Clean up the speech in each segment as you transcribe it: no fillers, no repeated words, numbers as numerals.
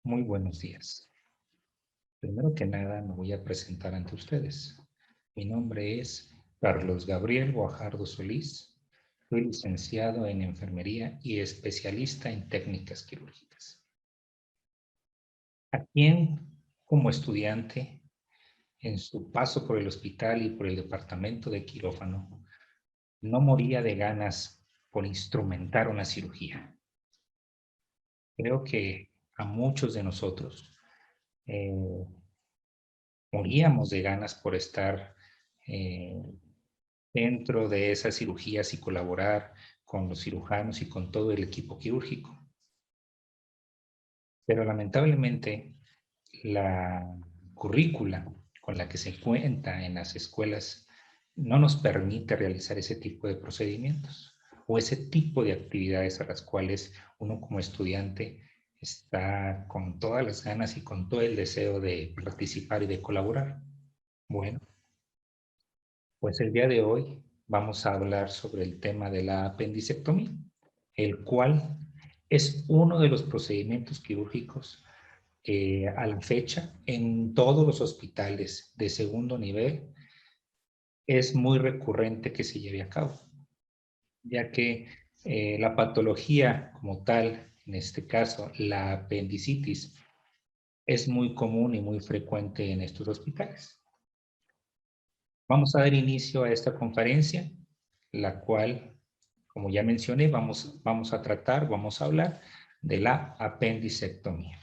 Muy buenos días. Primero que nada me voy a presentar ante ustedes. Mi nombre es Carlos Gabriel Guajardo Solís. Soy licenciado en enfermería y especialista en técnicas quirúrgicas. ¿A quién, como estudiante, en su paso por el hospital y por el departamento de quirófano, no moría de ganas por instrumentar una cirugía? Creo que a muchos de nosotros moríamos de ganas por estar dentro de esas cirugías y colaborar con los cirujanos y con todo el equipo quirúrgico. Pero lamentablemente la currícula con la que se cuenta en las escuelas no nos permite realizar ese tipo de procedimientos o ese tipo de actividades a las cuales uno como estudiante está con todas las ganas y con todo el deseo de participar y de colaborar. Bueno, pues el día de hoy vamos a hablar sobre el tema de la apendicectomía, el cual es uno de los procedimientos quirúrgicos a la fecha en todos los hospitales de segundo nivel es muy recurrente que se lleve a cabo, ya que la patología como tal, en este caso la apendicitis, es muy común y muy frecuente en estos hospitales. Vamos a dar inicio a esta conferencia, la cual, como ya mencioné, vamos a hablar de la apendicectomía.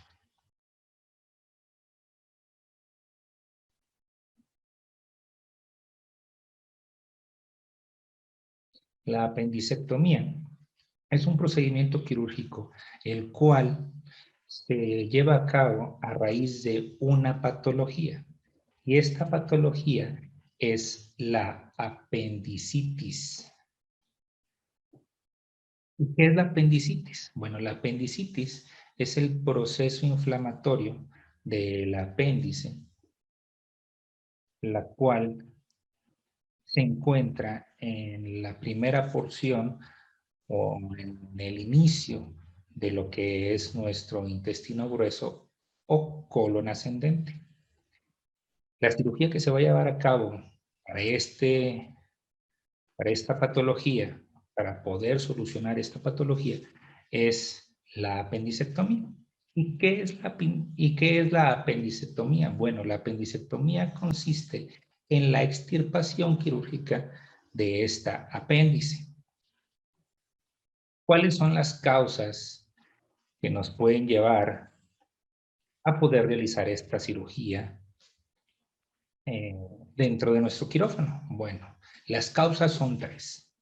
La apendicectomía es un procedimiento quirúrgico el cual se lleva a cabo a raíz de una patología. Y esta patología es la apendicitis. ¿Y qué es la apendicitis? Bueno, la apendicitis es el proceso inflamatorio del apéndice, la cual se encuentra en la primera porción o en el inicio de lo que es nuestro intestino grueso o colon ascendente. La cirugía que se va a llevar a cabo para, para esta patología, para poder solucionar esta patología, es la apendicectomía. ¿Y qué es la apendicectomía? Bueno, la apendicectomía consiste en la extirpación quirúrgica de esta apéndice. ¿Cuáles son las causas que nos pueden llevar a poder realizar esta cirugía dentro de nuestro quirófano? Bueno, las causas son tres.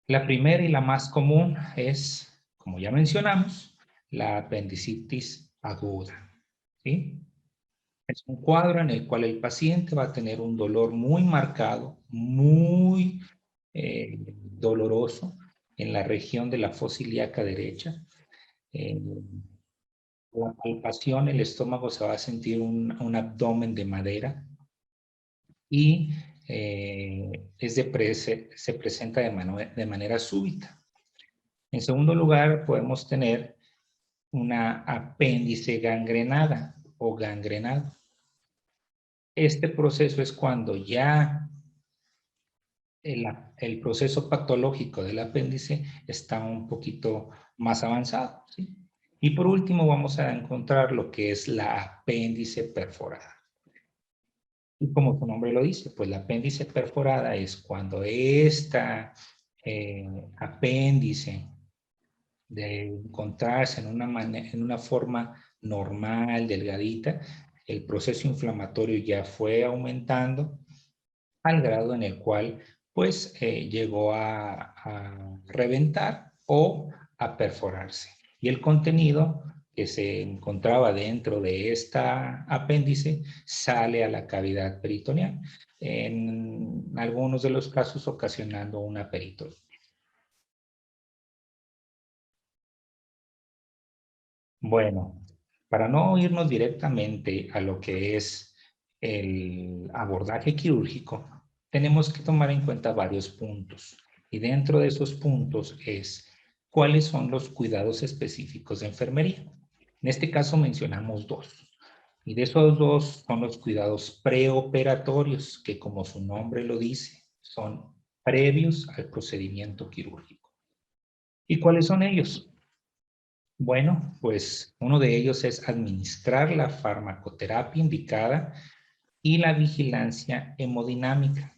La primera y la más común es, como ya mencionamos, la apendicitis aguda, ¿sí? Es un cuadro en el cual el paciente va a tener un dolor muy marcado, muy doloroso en la región de la fosa ilíaca derecha. La palpación, el estómago se va a sentir un abdomen de madera y se presenta de manera súbita. En segundo lugar, podemos tener una apéndice gangrenada o gangrenado. Este proceso es cuando ya el proceso patológico del apéndice está un poquito más avanzado, ¿sí? Y por último vamos a encontrar lo que es la apéndice perforada. Y como su nombre lo dice, pues la apéndice perforada es cuando esta apéndice de encontrarse en una forma normal, delgadita, el proceso inflamatorio ya fue aumentando al grado en el cual pues llegó a reventar o a perforarse. Y el contenido que se encontraba dentro de esta apéndice sale a la cavidad peritoneal, en algunos de los casos ocasionando una peritonitis. Bueno, para no irnos directamente a lo que es el abordaje quirúrgico, tenemos que tomar en cuenta varios puntos. Y dentro de esos puntos es cuáles son los cuidados específicos de enfermería. En este caso mencionamos dos. Y de esos dos son los cuidados preoperatorios, que como su nombre lo dice, son previos al procedimiento quirúrgico. ¿Y cuáles son ellos? Bueno, pues uno de ellos es administrar la farmacoterapia indicada y la vigilancia hemodinámica.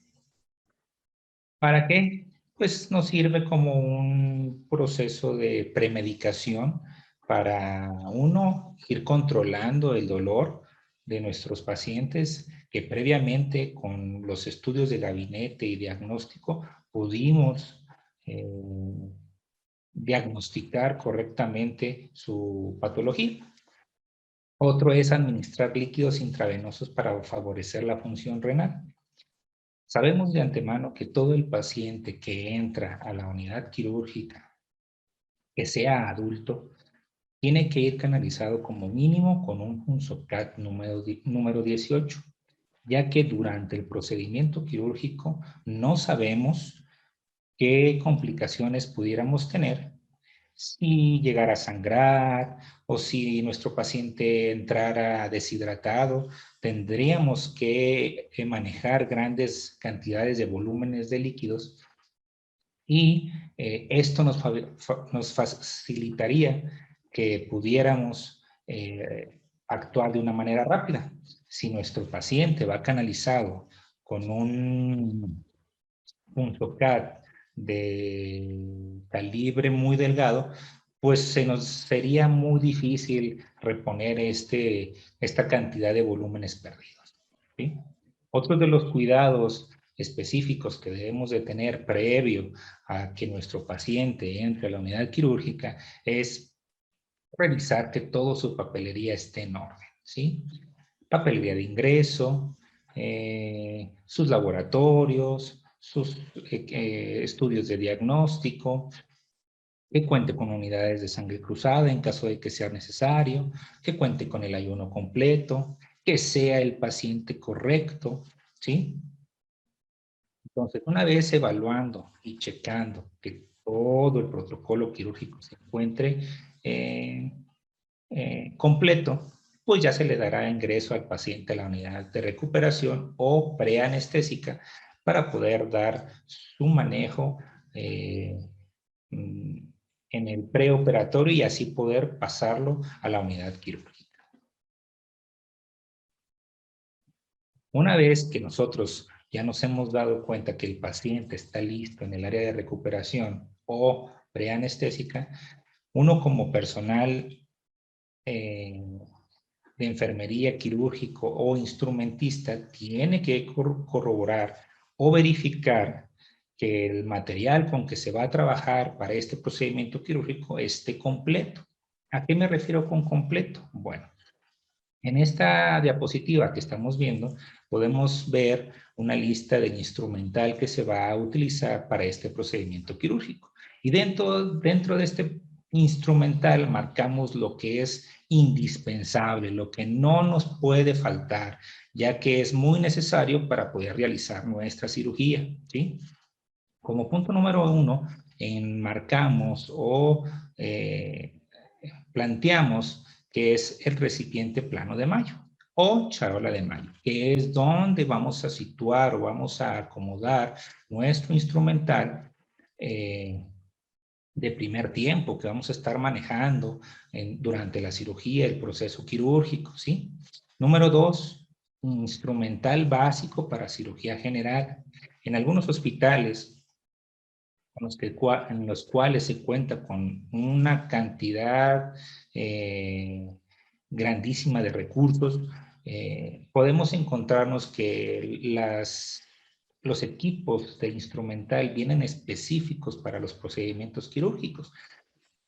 ¿Para qué? Pues nos sirve como un proceso de premedicación para uno ir controlando el dolor de nuestros pacientes que previamente con los estudios de gabinete y diagnóstico pudimos diagnosticar correctamente su patología. Otro es administrar líquidos intravenosos para favorecer la función renal. Sabemos de antemano que todo el paciente que entra a la unidad quirúrgica, que sea adulto, tiene que ir canalizado como mínimo con un Punzocat número 18, ya que durante el procedimiento quirúrgico no sabemos qué complicaciones pudiéramos tener si llegara a sangrar o si nuestro paciente entrara deshidratado, tendríamos que manejar grandes cantidades de volúmenes de líquidos y esto nos facilitaría que pudiéramos actuar de una manera rápida. Si nuestro paciente va canalizado con un Punzocat de calibre muy delgado, pues se nos sería muy difícil reponer esta cantidad de volúmenes perdidos, ¿sí? Otro de los cuidados específicos que debemos de tener previo a que nuestro paciente entre a la unidad quirúrgica es revisar que toda su papelería esté en orden, ¿sí? Papelería de ingreso, sus laboratorios, sus estudios de diagnóstico, que cuente con unidades de sangre cruzada en caso de que sea necesario, que cuente con el ayuno completo, que sea el paciente correcto, ¿sí? Entonces, una vez evaluando y checando que todo el protocolo quirúrgico se encuentre completo, pues ya se le dará ingreso al paciente a la unidad de recuperación o preanestésica para poder dar su manejo en el preoperatorio y así poder pasarlo a la unidad quirúrgica. Una vez que nosotros ya nos hemos dado cuenta que el paciente está listo en el área de recuperación o preanestésica, uno como personal de enfermería, quirúrgico o instrumentista tiene que corroborar o verificar que el material con que se va a trabajar para este procedimiento quirúrgico esté completo. ¿A qué me refiero con completo? Bueno, en esta diapositiva que estamos viendo podemos ver una lista del instrumental que se va a utilizar para este procedimiento quirúrgico. Y dentro de este instrumental marcamos lo que es indispensable, lo que no nos puede faltar, ya que es muy necesario para poder realizar nuestra cirugía, ¿sí? Como punto número 1, enmarcamos o planteamos que es el recipiente plano de Mayo o charola de Mayo, que es donde vamos a situar o vamos a acomodar nuestro instrumental de primer tiempo que vamos a estar manejando durante la cirugía, el proceso quirúrgico, ¿sí? Número 2, instrumental básico para cirugía general. En algunos hospitales en los cuales se cuenta con una cantidad grandísima de recursos, podemos encontrarnos que los equipos de instrumental vienen específicos para los procedimientos quirúrgicos.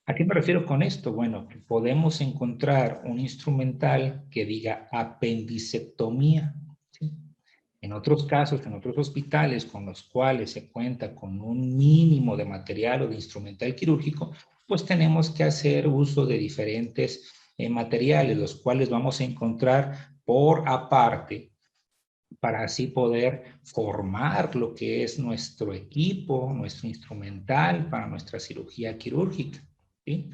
¿A qué me refiero con esto? Bueno, que podemos encontrar un instrumental que diga apendicectomía, ¿sí? En otros casos, en otros hospitales con los cuales se cuenta con un mínimo de material o de instrumental quirúrgico, pues tenemos que hacer uso de diferentes materiales, los cuales vamos a encontrar por aparte para así poder formar lo que es nuestro equipo, nuestro instrumental para nuestra cirugía quirúrgica, ¿sí?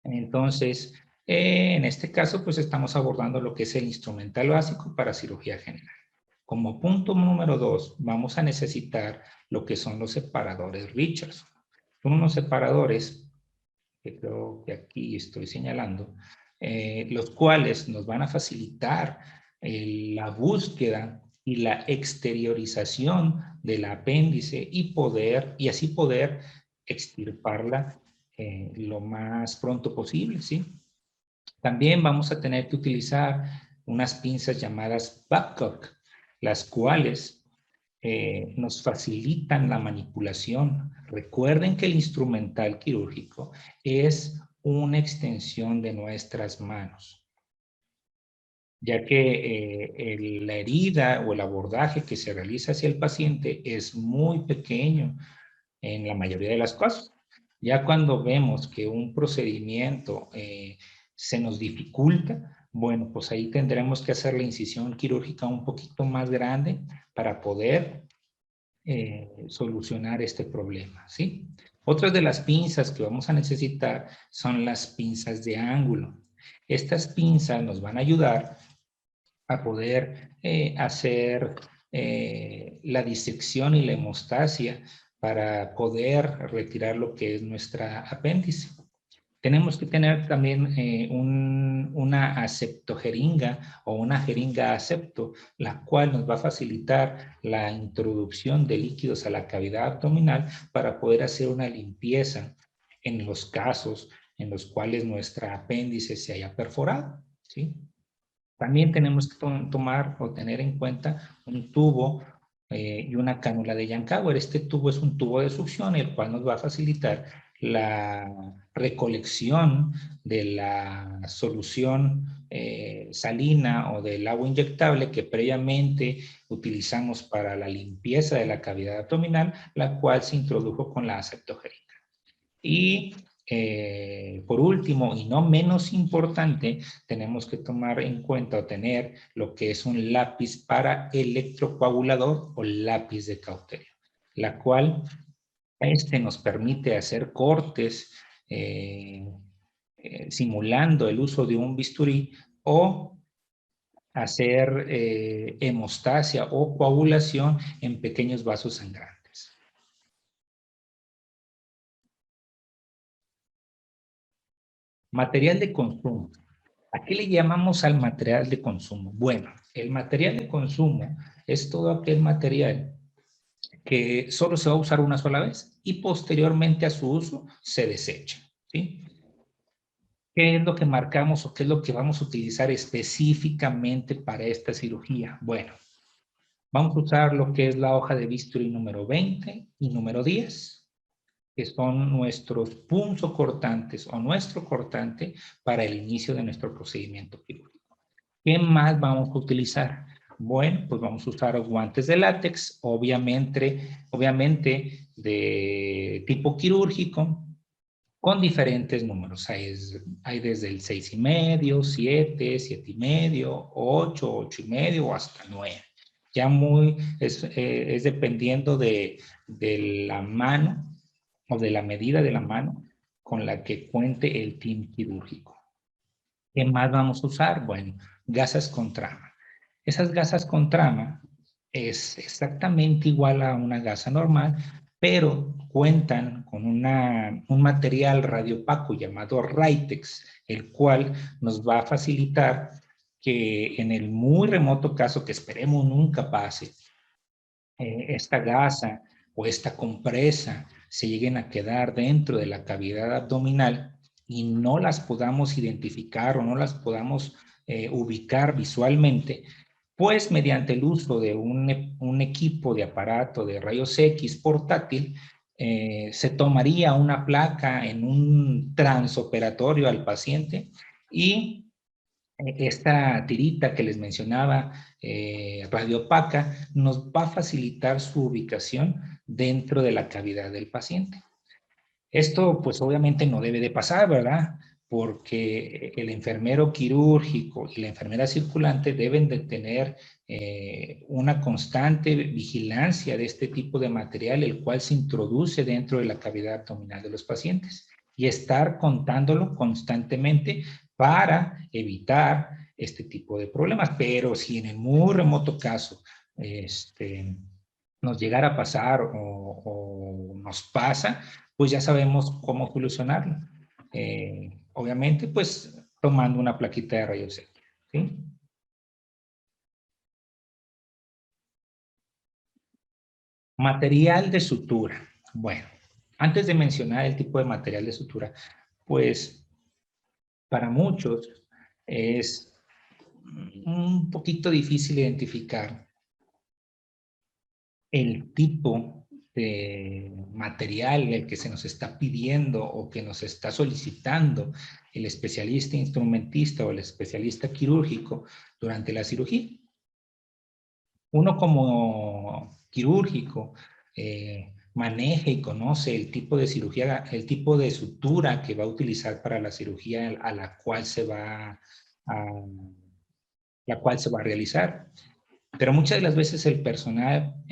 Entonces, En este caso, pues estamos abordando lo que es el instrumental básico para cirugía general. Como punto número 2, vamos a necesitar lo que son los separadores Richardson. Son unos separadores, que creo que aquí estoy señalando, los cuales nos van a facilitar la búsqueda y la exteriorización del apéndice y así poder extirparla lo más pronto posible, ¿sí? También vamos a tener que utilizar unas pinzas llamadas Babcock, las cuales nos facilitan la manipulación. Recuerden que el instrumental quirúrgico es una extensión de nuestras manos, ya que la herida o el abordaje que se realiza hacia el paciente es muy pequeño en la mayoría de las cosas. Ya cuando vemos que un procedimiento se nos dificulta, bueno, pues ahí tendremos que hacer la incisión quirúrgica un poquito más grande para poder solucionar este problema, ¿sí? Otras de las pinzas que vamos a necesitar son las pinzas de ángulo. Estas pinzas nos van a ayudar a poder hacer la disección y la hemostasia para poder retirar lo que es nuestra apéndice. Tenemos que tener también una aceptojeringa o una jeringa acepto, la cual nos va a facilitar la introducción de líquidos a la cavidad abdominal para poder hacer una limpieza en los casos en los cuales nuestra apéndice se haya perforado, ¿sí? También tenemos que tomar o tener en cuenta un tubo y una cánula de Yankauer. Este tubo es un tubo de succión, el cual nos va a facilitar la recolección de la solución salina o del agua inyectable que previamente utilizamos para la limpieza de la cavidad abdominal, la cual se introdujo con la aceptogénica. Y por último, y no menos importante, tenemos que tomar en cuenta o tener lo que es un lápiz para electrocoagulador o lápiz de cauterio, la cual nos permite hacer cortes simulando el uso de un bisturí o hacer hemostasia o coagulación en pequeños vasos sangrantes. Material de consumo. ¿A qué le llamamos al material de consumo? Bueno, el material de consumo es todo aquel material que solo se va a usar una sola vez y posteriormente a su uso se desecha, ¿sí? ¿Qué es lo que marcamos o qué es lo que vamos a utilizar específicamente para esta cirugía? Bueno, vamos a usar lo que es la hoja de bisturí número 20 y número 10, que son nuestros punzocortantes o nuestro cortante para el inicio de nuestro procedimiento quirúrgico. ¿Qué más vamos a utilizar? Bueno, pues vamos a usar guantes de látex, obviamente de tipo quirúrgico, con diferentes números. Hay desde el 6,5, 7, 7,5, 8, 8,5 o hasta 9. Ya es dependiendo de la mano o de la medida de la mano con la que cuente el team quirúrgico. ¿Qué más vamos a usar? Bueno, gasas con trama. Esas gasas con trama es exactamente igual a una gasa normal, pero cuentan con un material radiopaco llamado Ritex, el cual nos va a facilitar que en el muy remoto caso que esperemos nunca pase, esta gasa o esta compresa se lleguen a quedar dentro de la cavidad abdominal y no las podamos identificar o no las podamos ubicar visualmente, pues mediante el uso de un equipo de aparato de rayos X portátil, se tomaría una placa en un transoperatorio al paciente y esta tirita que les mencionaba, radiopaca, nos va a facilitar su ubicación dentro de la cavidad del paciente. Esto pues obviamente no debe de pasar, ¿verdad? Porque el enfermero quirúrgico y la enfermera circulante deben de tener una constante vigilancia de este tipo de material, el cual se introduce dentro de la cavidad abdominal de los pacientes y estar contándolo constantemente para evitar este tipo de problemas. Pero si en el muy remoto caso nos llegara a pasar o nos pasa, pues ya sabemos cómo solucionarlo. Obviamente, pues tomando una plaquita de rayos X, ¿sí? Material de sutura. Bueno, antes de mencionar el tipo de material de sutura, pues para muchos es un poquito difícil identificar el tipo de material el que se nos está pidiendo o que nos está solicitando el especialista instrumentista o el especialista quirúrgico durante la cirugía. Uno como quirúrgico maneja y conoce el tipo de cirugía, el tipo de sutura que va a utilizar para la cirugía a la cual se va a realizar. Pero muchas de las veces el personal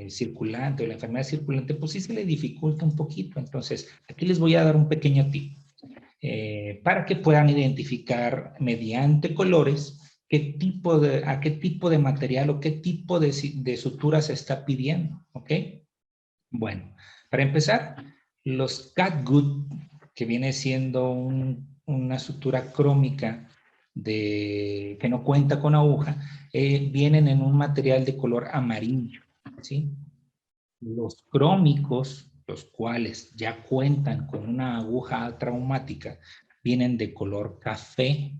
circulante o la enfermedad circulante, pues sí se le dificulta un poquito. Entonces, aquí les voy a dar un pequeño tip para que puedan identificar mediante colores a qué tipo de material o qué tipo de sutura se está pidiendo, ¿ok? Bueno, para empezar, los catgut, que viene siendo una sutura crómica que no cuenta con aguja, vienen en un material de color amarillo, ¿sí? Los crómicos, los cuales ya cuentan con una aguja traumática, vienen de color café.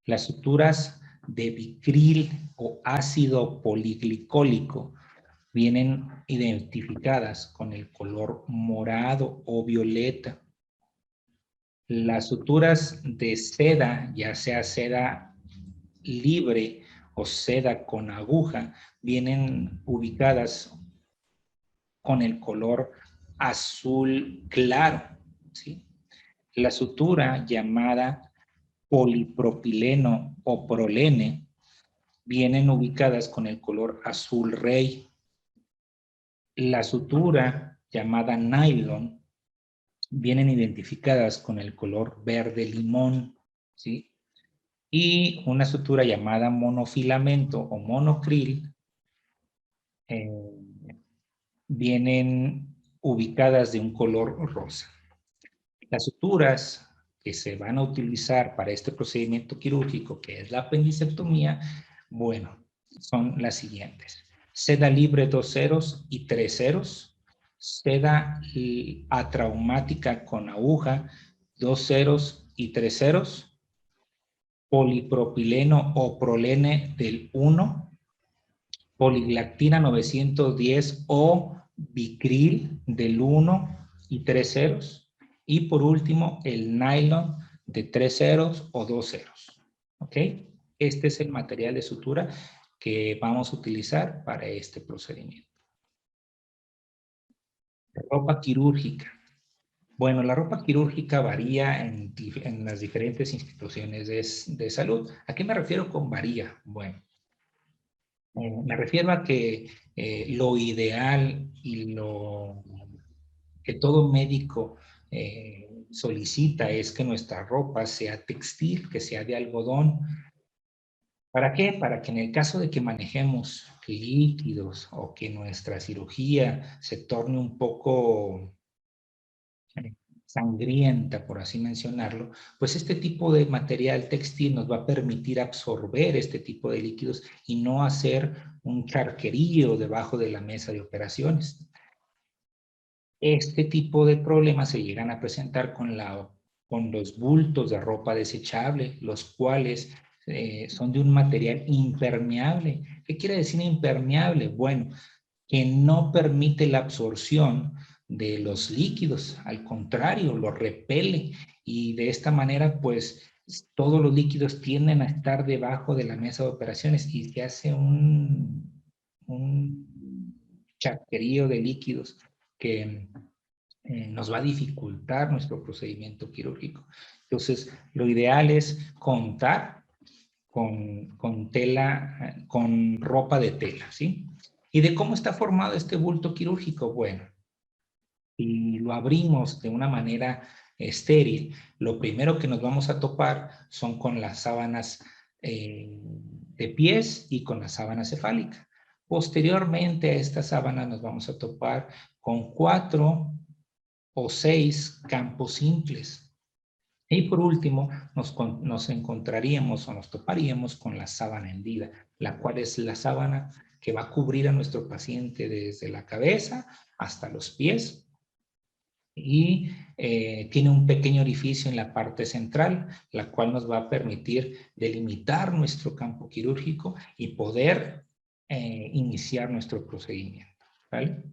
Las suturas de vicril o ácido poliglicólico vienen identificadas con el color morado o violeta. Las suturas de seda, ya sea seda libre o seda con aguja, vienen ubicadas con el color azul claro, ¿sí? La sutura llamada polipropileno o prolene vienen ubicadas con el color azul rey. La sutura llamada nylon vienen identificadas con el color verde limón, ¿sí? Y una sutura llamada monofilamento o monocril vienen ubicadas de un color rosa. Las suturas que se van a utilizar para este procedimiento quirúrgico, que es la apendicectomía, bueno, son las siguientes. Seda libre 2 ceros y 3 ceros. Seda atraumática con aguja 2 ceros y 3 ceros. Polipropileno o prolene del 1. Poliglactina 910 o Vicril del 1 y 3 ceros. Y por último, el nylon de 3 ceros o 2 ceros. ¿Ok? Este es el material de sutura que vamos a utilizar para este procedimiento. Ropa quirúrgica. Bueno, la ropa quirúrgica varía en las diferentes instituciones de salud. ¿A qué me refiero con varía? Bueno, me refiero a que lo ideal y lo que todo médico solicita es que nuestra ropa sea textil, que sea de algodón. ¿Para qué? Para que en el caso de que manejemos líquidos o que nuestra cirugía se torne un poco sangrienta, por así mencionarlo, pues este tipo de material textil nos va a permitir absorber este tipo de líquidos y no hacer un charquerío debajo de la mesa de operaciones. Este tipo de problemas se llegan a presentar con los bultos de ropa desechable, los cuales son de un material impermeable. ¿Qué quiere decir impermeable? Bueno, que no permite la absorción de los líquidos, al contrario, los repele y de esta manera pues todos los líquidos tienden a estar debajo de la mesa de operaciones y se hace un charquerío de líquidos que nos va a dificultar nuestro procedimiento quirúrgico. Entonces, lo ideal es contar con tela, con ropa de tela, ¿sí? ¿Y de cómo está formado este bulto quirúrgico? Bueno, y lo abrimos de una manera estéril, lo primero que nos vamos a topar son con las sábanas de pies y con la sábana cefálica. Posteriormente a esta sábana nos vamos a topar con 4 o 6 campos simples. Y por último, nos encontraríamos o nos toparíamos con la sábana hendida, la cual es la sábana que va a cubrir a nuestro paciente desde la cabeza hasta los pies y tiene un pequeño orificio en la parte central, la cual nos va a permitir delimitar nuestro campo quirúrgico y poder iniciar nuestro procedimiento. ¿Vale?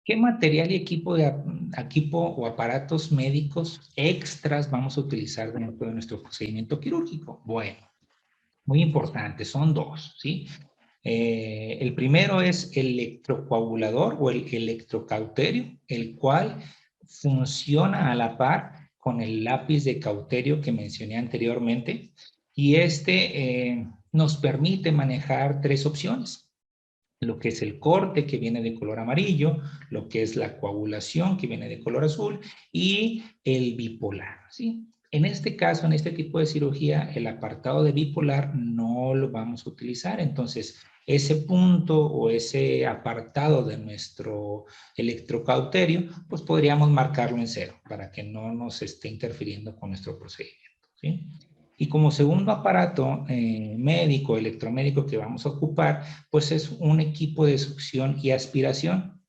¿Qué material y equipo o aparatos médicos extras vamos a utilizar dentro de nuestro procedimiento quirúrgico? Bueno, muy importante, son dos, ¿sí? El primero es el electrocoagulador o el electrocauterio, el cual funciona a la par con el lápiz de cauterio que mencioné anteriormente, y nos permite manejar 3 opciones. Lo que es el corte, que viene de color amarillo, lo que es la coagulación, que viene de color azul, y el bipolar, ¿sí? En este caso, en este tipo de cirugía, el apartado de bipolar no lo vamos a utilizar. Entonces, ese punto o ese apartado de nuestro electrocauterio, pues podríamos marcarlo en 0 para que no nos esté interfiriendo con nuestro procedimiento, ¿sí? Y como segundo aparato médico, electromédico que vamos a ocupar, pues es un equipo de succión y aspiración,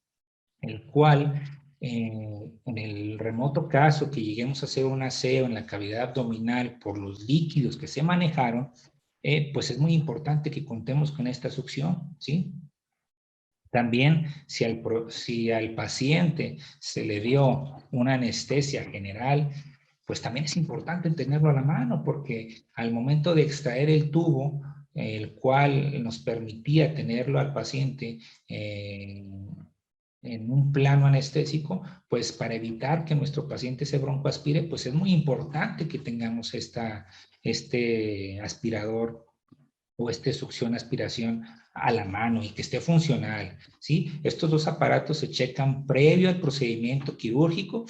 el cual en el remoto caso que lleguemos a hacer un aseo en la cavidad abdominal por los líquidos que se manejaron, pues es muy importante que contemos con esta succión, ¿sí? También, si al paciente se le dio una anestesia general, pues también es importante tenerlo a la mano, porque al momento de extraer el tubo, el cual nos permitía tenerlo al paciente en un plano anestésico, pues para evitar que nuestro paciente se broncoaspire, pues es muy importante que tengamos este aspirador o succión aspiración a la mano y que esté funcional, ¿sí? Estos dos aparatos se checan previo al procedimiento quirúrgico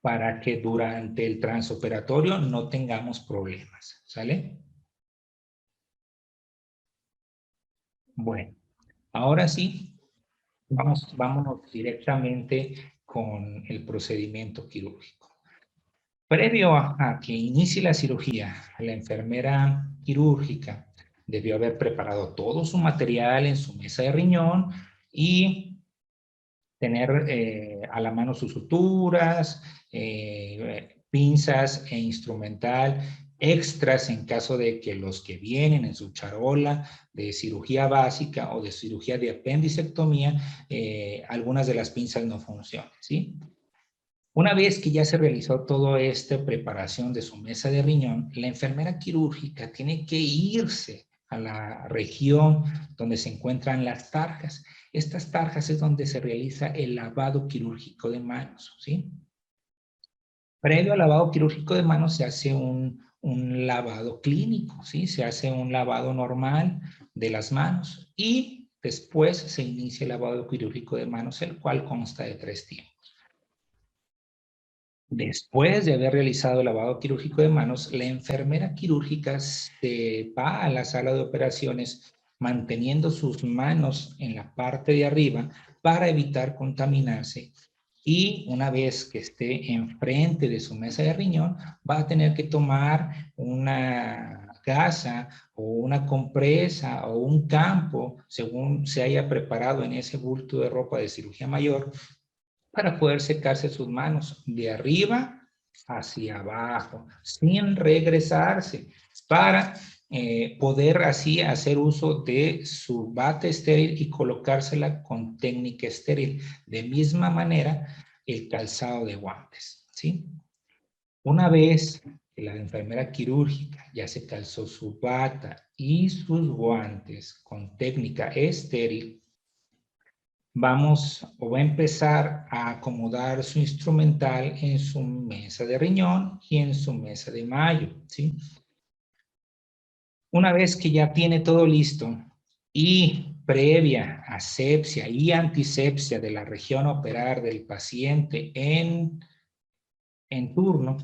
para que durante el transoperatorio no tengamos problemas, ¿sale? Bueno, ahora sí, vámonos directamente con el procedimiento quirúrgico. Previo a que inicie la cirugía, la enfermera quirúrgica debió haber preparado todo su material en su mesa de riñón y tener a la mano sus suturas, pinzas e instrumental extras en caso de que los que vienen en su charola de cirugía básica o de cirugía de apendicectomía, algunas de las pinzas no funcionen, ¿sí? Una vez que ya se realizó toda esta preparación de su mesa de riñón, la enfermera quirúrgica tiene que irse a la región donde se encuentran las tarjas. Estas tarjas es donde se realiza el lavado quirúrgico de manos, ¿sí? Previo al lavado quirúrgico de manos se hace un lavado clínico, ¿sí? Se hace un lavado normal de las manos y después se inicia el lavado quirúrgico de manos, el cual consta de 3 tiempos. Después de haber realizado el lavado quirúrgico de manos, la enfermera quirúrgica se va a la sala de operaciones manteniendo sus manos en la parte de arriba para evitar contaminarse. Y una vez que esté enfrente de su mesa de riñón, va a tener que tomar una gasa o una compresa o un campo, según se haya preparado en ese bulto de ropa de cirugía mayor, para poder secarse sus manos de arriba hacia abajo, sin regresarse, para poder así hacer uso de su bata estéril y colocársela con técnica estéril. De misma manera, el calzado de guantes, ¿sí? Una vez que la enfermera quirúrgica ya se calzó su bata y sus guantes con técnica estéril, vamos o va a empezar a acomodar su instrumental en su mesa de riñón y en su mesa de mayo, ¿sí? Una vez que ya tiene todo listo y previa asepsia y antisepsia de la región a operar del paciente en turno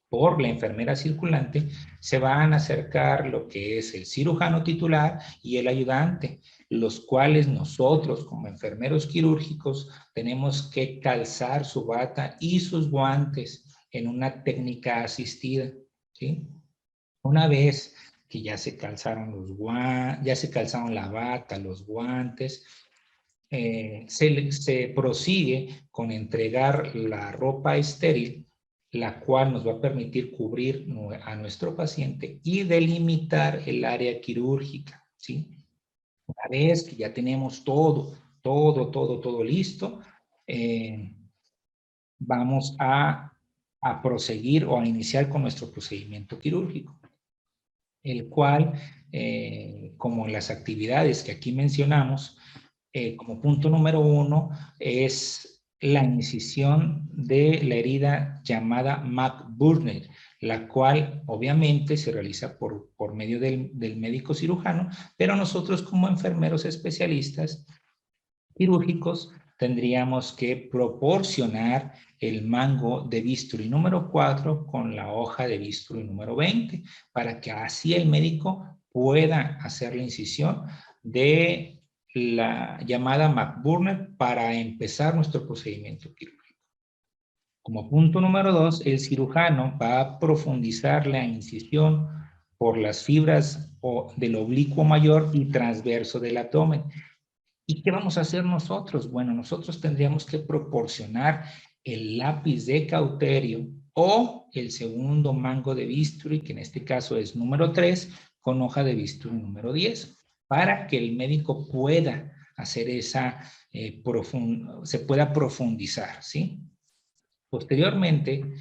por la enfermera circulante, se van a acercar lo que es el cirujano titular y el ayudante, los cuales nosotros como enfermeros quirúrgicos tenemos que calzar su bata y sus guantes en una técnica asistida, ¿sí? Una vez que ya se calzaron ya se calzaron la bata, los guantes, se prosigue con entregar la ropa estéril, la cual nos va a permitir cubrir a nuestro paciente y delimitar el área quirúrgica, ¿sí? Una vez que ya tenemos todo listo, vamos a proseguir o a iniciar con nuestro procedimiento quirúrgico, el cual, como las actividades que aquí mencionamos, como punto número 1, es la incisión de la herida llamada McBurney, la cual obviamente se realiza por medio del médico cirujano, pero nosotros como enfermeros especialistas quirúrgicos tendríamos que proporcionar el mango de bisturí número 4 con la hoja de bisturí número 20, para que así el médico pueda hacer la incisión de la llamada McBurney para empezar nuestro procedimiento quirúrgico. Como punto número 2, el cirujano va a profundizar la incisión por las fibras del oblicuo mayor y transverso del abdomen. ¿Y qué vamos a hacer nosotros? Bueno, nosotros tendríamos que proporcionar el lápiz de cauterio o el segundo mango de bisturí, que en este caso es número 3, con hoja de bisturí número 10, para que el médico pueda hacer se pueda profundizar, ¿sí? Posteriormente,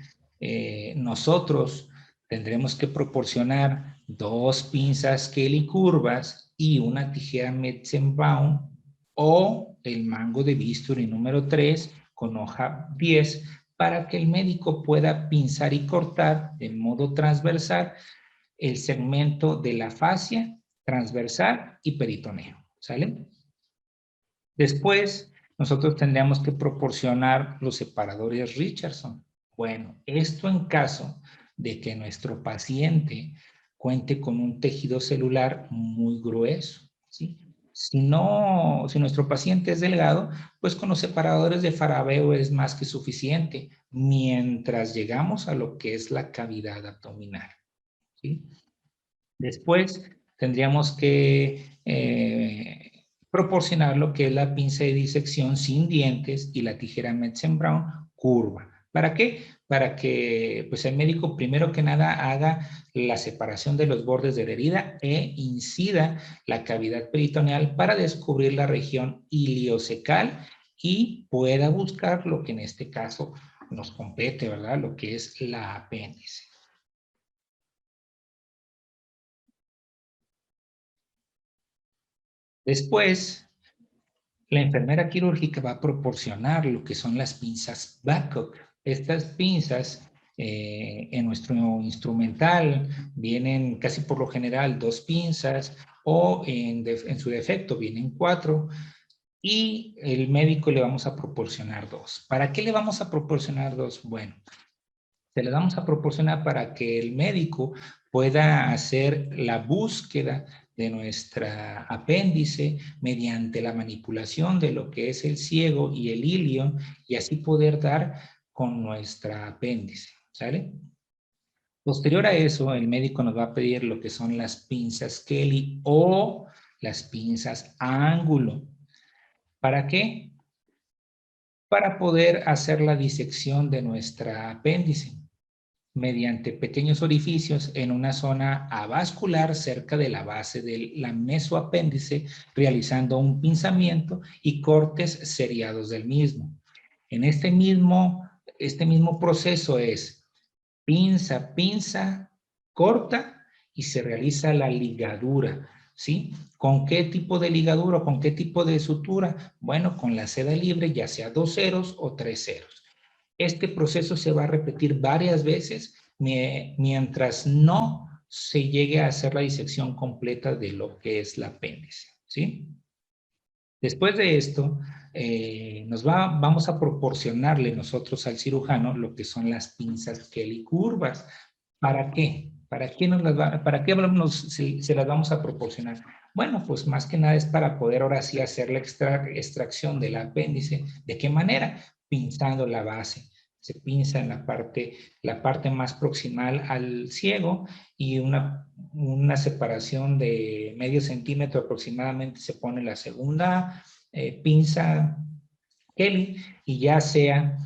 nosotros tendremos que proporcionar 2 pinzas Kelly curvas y una tijera Metzenbaum o el mango de bisturí número 3 con hoja 10 para que el médico pueda pinzar y cortar de modo transversal el segmento de la fascia transversal y peritoneo, ¿sale? Después, nosotros tendríamos que proporcionar los separadores Richardson. Bueno, esto en caso de que nuestro paciente cuente con un tejido celular muy grueso, ¿sí? Si nuestro paciente es delgado, pues con los separadores de Farabeo es más que suficiente, mientras llegamos a lo que es la cavidad abdominal, ¿sí? Después tendríamos que proporcionar lo que es la pinza de disección sin dientes y la tijera Metzenbraun curva. ¿Para qué? Para que pues, el médico primero que nada haga la separación de los bordes de la herida e incida la cavidad peritoneal para descubrir la región iliocecal y pueda buscar lo que en este caso nos compete, ¿verdad? Lo que es la apéndice. Después, la enfermera quirúrgica va a proporcionar lo que son las pinzas Babcock. Estas pinzas en nuestro instrumental vienen casi por lo general 2 pinzas o en su defecto vienen 4 y el médico le vamos a proporcionar 2. ¿Para qué le vamos a proporcionar 2? Bueno, se le vamos a proporcionar para que el médico pueda hacer la búsqueda de nuestra apéndice mediante la manipulación de lo que es el ciego y el ilion y así poder dar con nuestra apéndice, ¿sale? Posterior a eso, el médico nos va a pedir lo que son las pinzas Kelly o las pinzas ángulo. ¿Para qué? Para poder hacer la disección de nuestra apéndice mediante pequeños orificios en una zona avascular cerca de la base de la mesoapéndice, realizando un pinzamiento y cortes seriados del mismo. En este mismo proceso es pinza, pinza, corta y se realiza la ligadura, ¿sí? ¿Con qué tipo de ligadura o con qué tipo de sutura? Bueno, con la seda libre, ya sea 2 ceros o 3 ceros. Este proceso se va a repetir varias veces mientras no se llegue a hacer la disección completa de lo que es la apéndice, ¿sí? Después de esto, vamos a proporcionarle nosotros al cirujano lo que son las pinzas Kelly curvas. ¿Para qué? ¿Para qué, se las vamos a proporcionar? Bueno, pues más que nada es para poder ahora sí hacer la extracción del apéndice. ¿De qué manera? Pinzando la base. Se pinza en la parte más proximal al ciego y una separación de medio centímetro aproximadamente se pone la segunda pinza Kelly y ya sea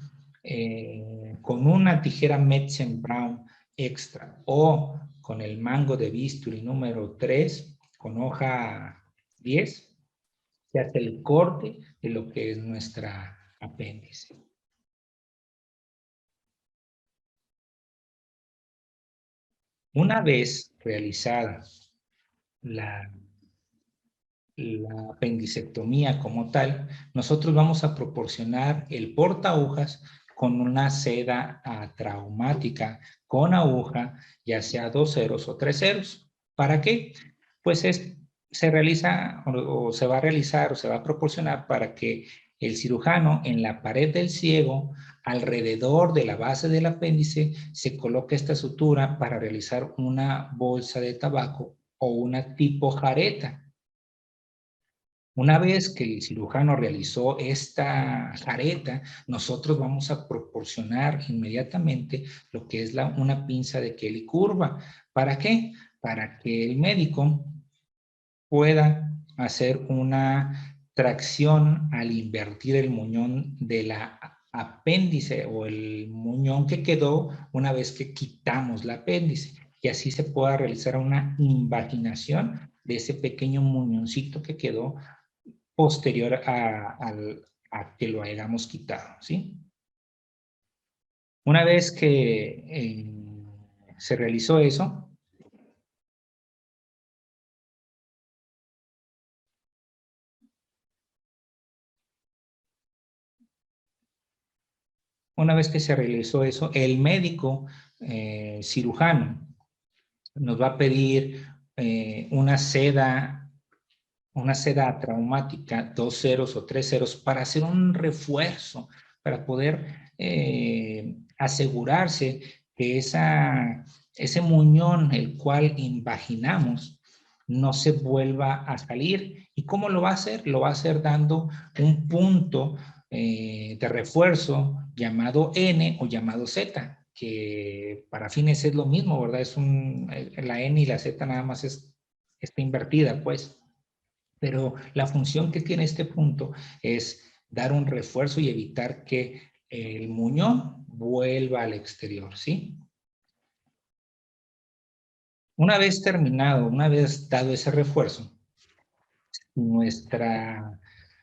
con una tijera Metzen Brown extra o con el mango de bisturí número 3 con hoja 10 se hace el corte de lo que es nuestra apéndice. Una vez realizada la apendicectomía como tal, nosotros vamos a proporcionar el portaagujas con una seda traumática con aguja, ya sea 2 ceros o 3 ceros. ¿Para qué? Pues se realiza o se va a realizar o se va a proporcionar para que el cirujano en la pared del ciego, alrededor de la base del apéndice, se coloque esta sutura para realizar una bolsa de tabaco o una tipo jareta. Una vez que el cirujano realizó esta jareta, nosotros vamos a proporcionar inmediatamente lo que es una pinza de Kelly curva. ¿Para qué? Para que el médico pueda hacer una tracción al invertir el muñón de la apéndice o el muñón que quedó una vez que quitamos la apéndice. Y así se pueda realizar una invaginación de ese pequeño muñoncito que quedó posterior a que lo hayamos quitado, ¿sí? Una vez que se realizó eso, el médico cirujano nos va a pedir una seda traumática, 2 ceros o 3 ceros, para hacer un refuerzo, para poder asegurarse que ese muñón, el cual invaginamos, no se vuelva a salir. ¿Y cómo lo va a hacer? Lo va a hacer dando un punto de refuerzo llamado N o llamado Z, que para fines es lo mismo, ¿verdad? La N y la Z nada más está invertida, pues. Pero la función que tiene este punto es dar un refuerzo y evitar que el muñón vuelva al exterior, ¿sí? Una vez terminado, una vez dado ese refuerzo, nuestra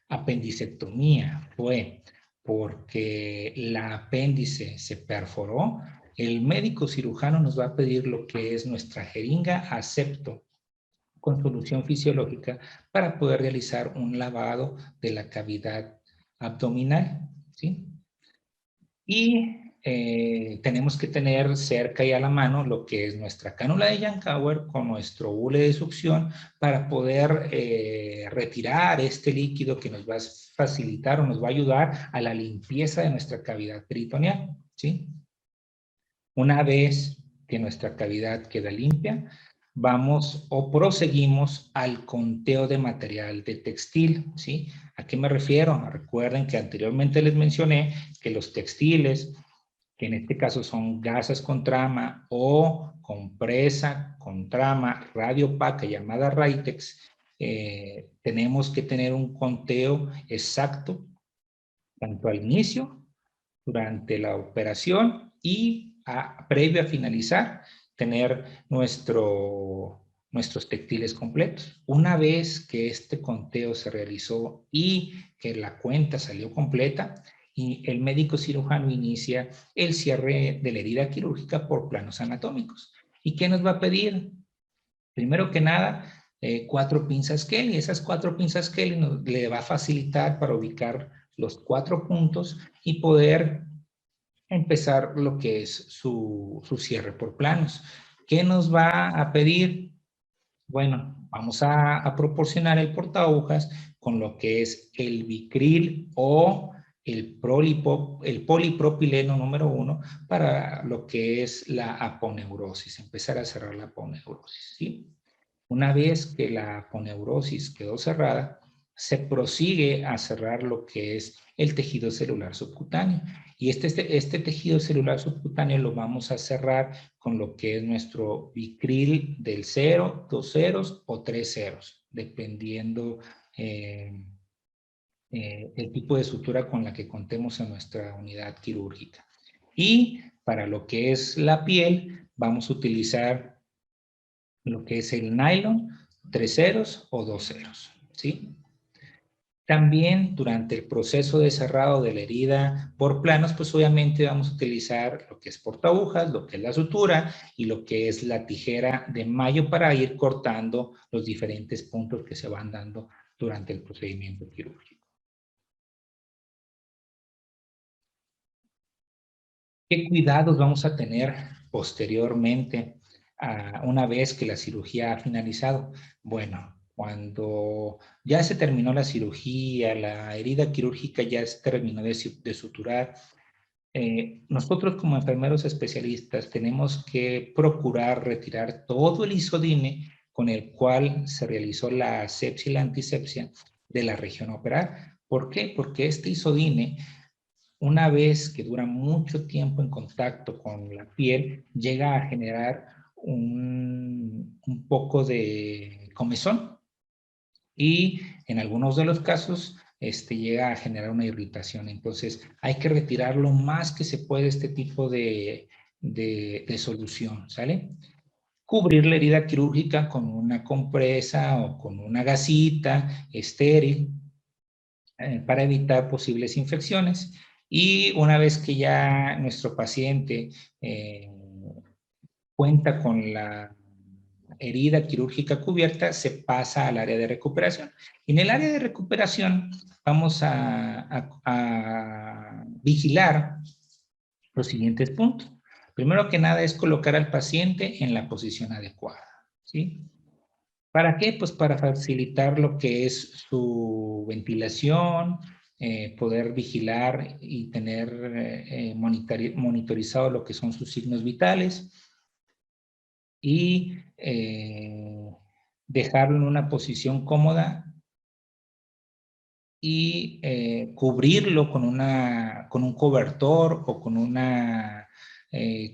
apendicectomía fue porque la apéndice se perforó, el médico cirujano nos va a pedir lo que es nuestra jeringa asepto con solución fisiológica para poder realizar un lavado de la cavidad abdominal, ¿sí? Y tenemos que tener cerca y a la mano lo que es nuestra cánula de Yankauer con nuestro hule de succión para poder retirar este líquido que nos va a facilitar o nos va a ayudar a la limpieza de nuestra cavidad peritoneal, ¿sí? Una vez que nuestra cavidad queda limpia, vamos o proseguimos al conteo de material de textil, ¿sí? ¿A qué me refiero? Recuerden que anteriormente les mencioné que los textiles, que en este caso son gasas con trama o compresa con trama radiopaca llamada Ritex, tenemos que tener un conteo exacto tanto al inicio, durante la operación y previo a finalizar, tener nuestros textiles completos. Una vez que este conteo se realizó y que la cuenta salió completa, y el médico cirujano inicia el cierre de la herida quirúrgica por planos anatómicos. ¿Y qué nos va a pedir? Primero que nada, 4 pinzas Kelly. Esas 4 pinzas Kelly le va a facilitar para ubicar los 4 puntos y poder empezar lo que es su cierre por planos. ¿Qué nos va a pedir? Bueno, vamos a proporcionar el portaagujas con lo que es el Vicryl o el polipropileno número 1 para lo que es la aponeurosis, empezar a cerrar la aponeurosis, ¿sí? Una vez que la aponeurosis quedó cerrada, se prosigue a cerrar lo que es el tejido celular subcutáneo. Y este tejido celular subcutáneo lo vamos a cerrar con lo que es nuestro Vicryl del 0, 2 ceros o 3 ceros, dependiendo el tipo de sutura con la que contemos en nuestra unidad quirúrgica. Y para lo que es la piel, vamos a utilizar lo que es el nylon, 3 ceros o 2 ceros, ¿sí? También durante el proceso de cerrado de la herida por planos, pues obviamente vamos a utilizar lo que es portaagujas, lo que es la sutura y lo que es la tijera de mayo para ir cortando los diferentes puntos que se van dando durante el procedimiento quirúrgico. ¿Qué cuidados vamos a tener posteriormente una vez que la cirugía ha finalizado? Bueno, cuando ya se terminó la cirugía, la herida quirúrgica ya se terminó de suturar, nosotros como enfermeros especialistas tenemos que procurar retirar todo el isodine con el cual se realizó la asepsia y la antisepsia de la región operar. ¿Por qué? Porque este isodine, una vez que dura mucho tiempo en contacto con la piel, llega a generar un poco de comezón y en algunos de los casos llega a generar una irritación. Entonces hay que retirar lo más que se puede este tipo de solución, ¿sale? Cubrir la herida quirúrgica con una compresa o con una gasita estéril para evitar posibles infecciones. Y una vez que ya nuestro paciente cuenta con la herida quirúrgica cubierta, se pasa al área de recuperación. Y en el área de recuperación vamos a vigilar los siguientes puntos. Primero que nada es colocar al paciente en la posición adecuada, ¿sí? ¿Para qué? Pues para facilitar lo que es su ventilación, poder vigilar y tener monitorizado lo que son sus signos vitales y dejarlo en una posición cómoda y cubrirlo con un cobertor o con una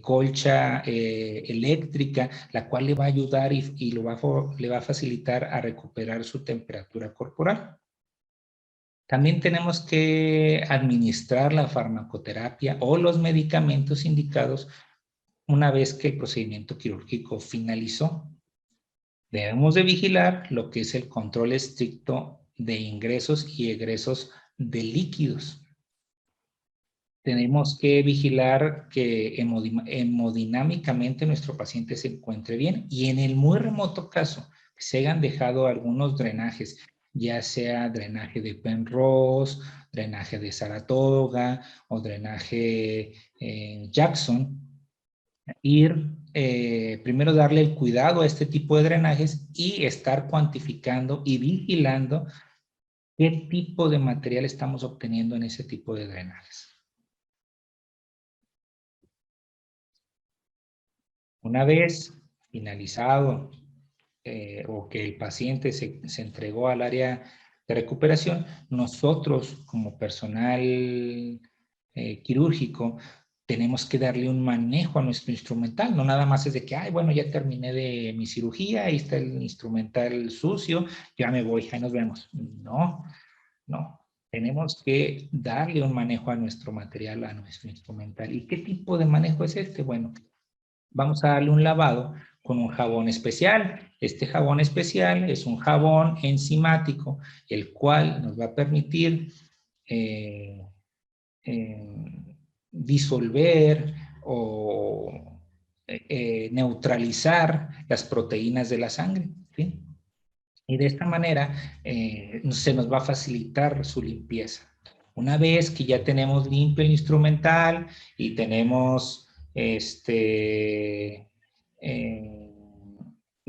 colcha eléctrica, la cual le va a ayudar y le va a facilitar a recuperar su temperatura corporal. También tenemos que administrar la farmacoterapia o los medicamentos indicados una vez que el procedimiento quirúrgico finalizó. Debemos de vigilar lo que es el control estricto de ingresos y egresos de líquidos. Tenemos que vigilar que hemodinámicamente nuestro paciente se encuentre bien y en el muy remoto caso que se hayan dejado algunos drenajes, ya sea drenaje de Penrose, drenaje de Saratoga o drenaje Jackson, ir primero darle el cuidado a este tipo de drenajes y estar cuantificando y vigilando qué tipo de material estamos obteniendo en ese tipo de drenajes. Una vez finalizado o que el paciente se entregó al área de recuperación, nosotros como personal quirúrgico tenemos que darle un manejo a nuestro instrumental. No nada más es de que, ay, bueno, ya terminé de mi cirugía, ahí está el instrumental sucio, ya me voy, ahí nos vemos. No, no. Tenemos que darle un manejo a nuestro material, a nuestro instrumental. ¿Y qué tipo de manejo es este? Bueno, vamos a darle un lavado con un jabón especial. Este jabón especial es un jabón enzimático, el cual nos va a permitir disolver o neutralizar las proteínas de la sangre, ¿sí? Y de esta manera se nos va a facilitar su limpieza. Una vez que ya tenemos limpio el instrumental y tenemos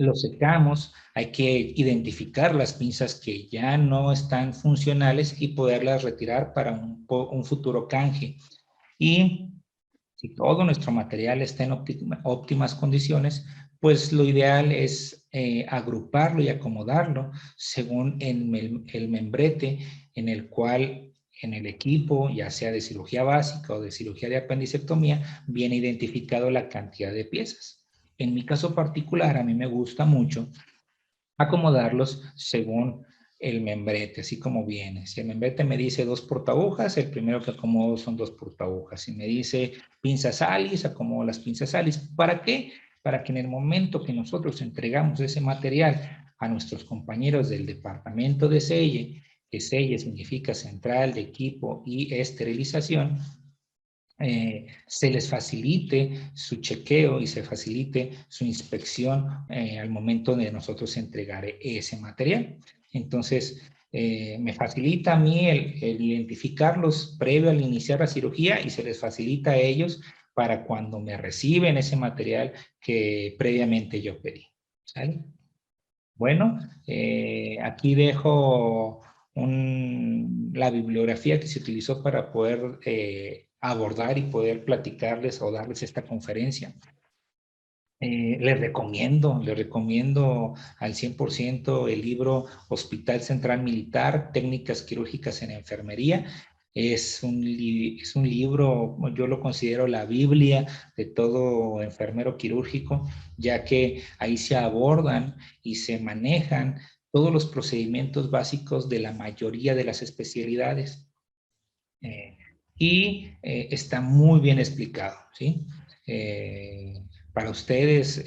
lo secamos, hay que identificar las pinzas que ya no están funcionales y poderlas retirar para un futuro canje. Y si todo nuestro material está en óptimas condiciones, pues lo ideal es agruparlo y acomodarlo según el membrete en el cual en el equipo, ya sea de cirugía básica o de cirugía de apendicectomía, viene identificado la cantidad de piezas. En mi caso particular, a mí me gusta mucho acomodarlos según el membrete, así como viene. Si el membrete me dice 2 portahojas, el primero que acomodo son 2 portahojas. Si me dice pinzas Alice, acomodo las pinzas Alice. ¿Para qué? Para que en el momento que nosotros entregamos ese material a nuestros compañeros del departamento de selle, que selle significa central de equipo y esterilización, se les facilite su chequeo y se facilite su inspección al momento de nosotros entregar ese material. Entonces, me facilita a mí el identificarlos previo al iniciar la cirugía y se les facilita a ellos para cuando me reciben ese material que previamente yo pedí. ¿Sale? Bueno, aquí dejo la bibliografía que se utilizó para poder abordar y poder platicarles o darles esta conferencia. Les recomiendo al 100% el libro Hospital Central Militar, Técnicas Quirúrgicas en Enfermería. Es un libro, yo lo considero la Biblia de todo enfermero quirúrgico, ya que ahí se abordan y se manejan todos los procedimientos básicos de la mayoría de las especialidades. Está muy bien explicado, ¿sí? Para ustedes,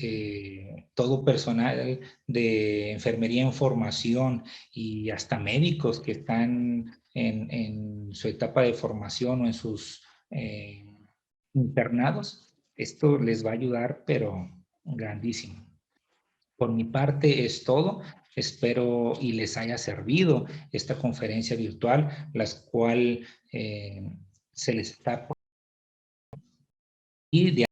todo personal de enfermería en formación y hasta médicos que están en su etapa de formación o en sus internados, esto les va a ayudar, pero grandísimo. Por mi parte es todo. Espero y les haya servido esta conferencia virtual, las cual se les está y de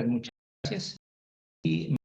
muchas gracias y